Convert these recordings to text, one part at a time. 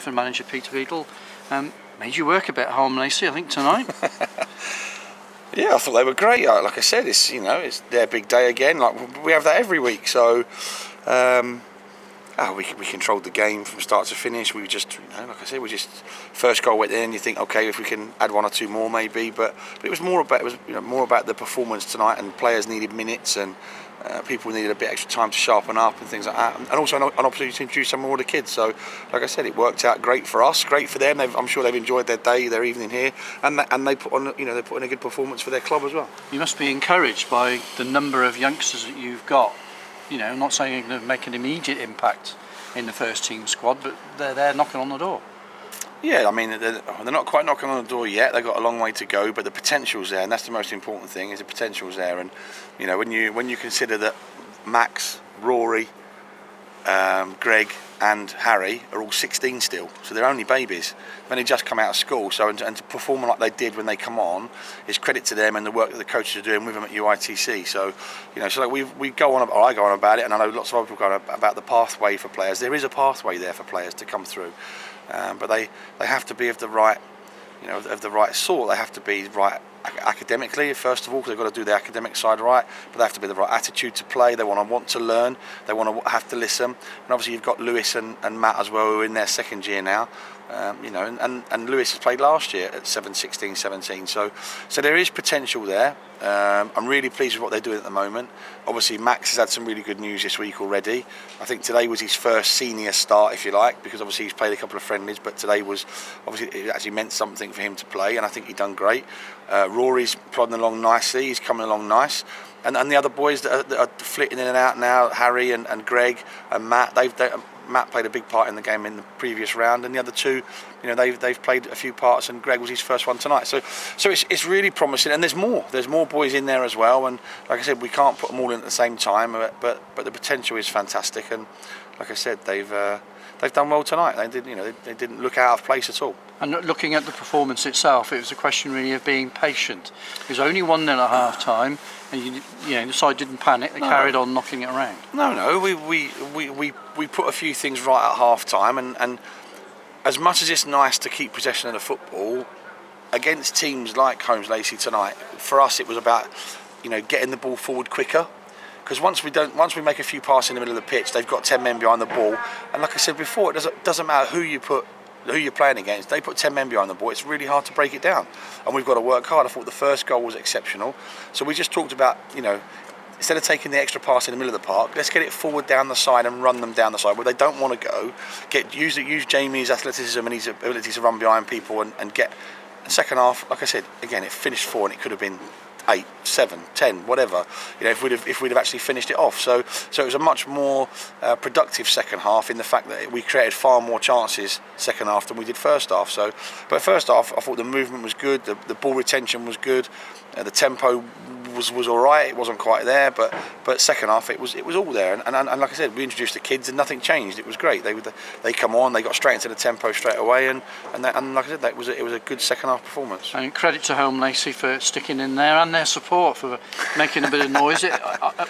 For manager Peter Beadle, made you work a bit, Holme, Lacy, I think, tonight. Yeah, I thought they were great. Like I said, it's their big day again. Like we have that every week. So we controlled the game from start to finish. We just, like I said, first goal went in. You think, okay, if we can add one or two more, maybe. But it was more about the performance tonight, and players needed minutes, and people needed a bit extra time to sharpen up and things like that, and also an opportunity to introduce some more of the kids. So, like I said, it worked out great for us, great for them. I'm sure they've enjoyed their day, their evening here, and they put on, they put in a good performance for their club as well. You must be encouraged by the number of youngsters that you've got. I'm not saying you're going to make an immediate impact in the first team squad, but they're knocking on the door. Yeah, I mean, they're not quite knocking on the door yet. They've got a long way to go, but the potential's there, and that's the most important thing. Is the potential's there, and when you consider that Max, Rory, Greg, and Harry are all 16 still, so they're only babies. They've only just come out of school, so and to perform like they did when they come on is credit to them and the work that the coaches are doing with them at UITC. So, so like I go on about it, and I know lots of other people go on about the pathway for players. There is a pathway there for players to come through. But they have to be of the right sort. They have to be right academically, first of all, because they've got to do the academic side right. But they have to be the right attitude to play. They want to learn. They want to have to listen. And obviously, you've got Lewis and Matt as well, who are in their second year now. And Lewis has played last year at 16, 17. So there is potential there. I'm really pleased with what they're doing at the moment. Obviously, Max has had some really good news this week already. I think today was his first senior start, if you like, because obviously he's played a couple of friendlies, but today was obviously, it actually meant something for him to play, and I think he's done great. Rory's plodding along nicely. He's coming along nice. And the other boys that are flitting in and out now, Harry and Greg and Matt, Matt played a big part in the game in the previous round, and the other two, they've played a few parts, and Greg was his first one tonight. So it's really promising, and there's more boys in there as well. And like I said, we can't put them all in at the same time, but the potential is fantastic. And like I said, they've done well tonight. They didn't look out of place at all. And looking at the performance itself, it was a question really of being patient. It was only 1-0 at half time, and the side didn't panic. They carried on knocking it around. No, we put a few things right at half time, and as much as it's nice to keep possession of the football against teams like Holmes, Lacy tonight, for us it was about getting the ball forward quicker. Because once we make a few passes in the middle of the pitch, they've got 10 men behind the ball, and like I said before, it doesn't matter who you're playing against. They put 10 men behind the ball. It's really hard to break it down, and we've got to work hard. I thought the first goal was exceptional. So we just talked about, instead of taking the extra pass in the middle of the park, let's get it forward down the side and run them down the side where they don't want to go. Use Jamie's athleticism and his ability to run behind people and get. The second half, like I said, again, it finished 4, and it could have been 8, 7, 10, whatever. If we'd have actually finished it off. So it was a much more productive second half, in the fact that we created far more chances second half than we did first half. But first half, I thought the movement was good, the ball retention was good, the tempo was all right. It wasn't quite there, but second half it was all there. And like I said, we introduced the kids, and nothing changed. It was great. They come on, they got straight into the tempo straight away, and like I said, it was a good second half performance. And credit to Holme, Lacy, for sticking in there, and their support for making a bit of noise.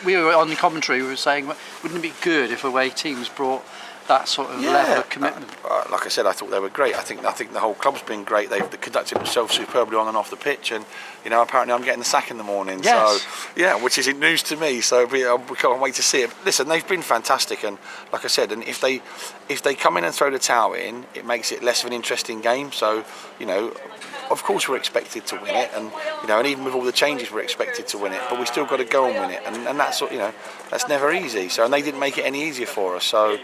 We were on the commentary. We were saying, wouldn't it be good if away teams brought that sort of level of commitment? Like I said, I thought they were great. I think the whole club's been great. They've conducted themselves superbly on and off the pitch, and apparently I'm getting the sack in the morning. Yes. So which is news to me. So we can't wait to see it. Listen, they've been fantastic, and like I said, and if they come in and throw the towel in, it makes it less of an interesting game. So of course we're expected to win it, and even with all the changes we're expected to win it, but we still got to go and win it, and that's that's never easy. So, and they didn't make it any easier for us. So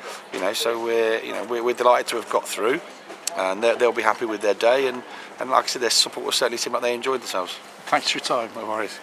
so we're delighted to have got through, and they'll be happy with their day, and like I said, their support will certainly seem like they enjoyed themselves. Thanks for your time. No worries.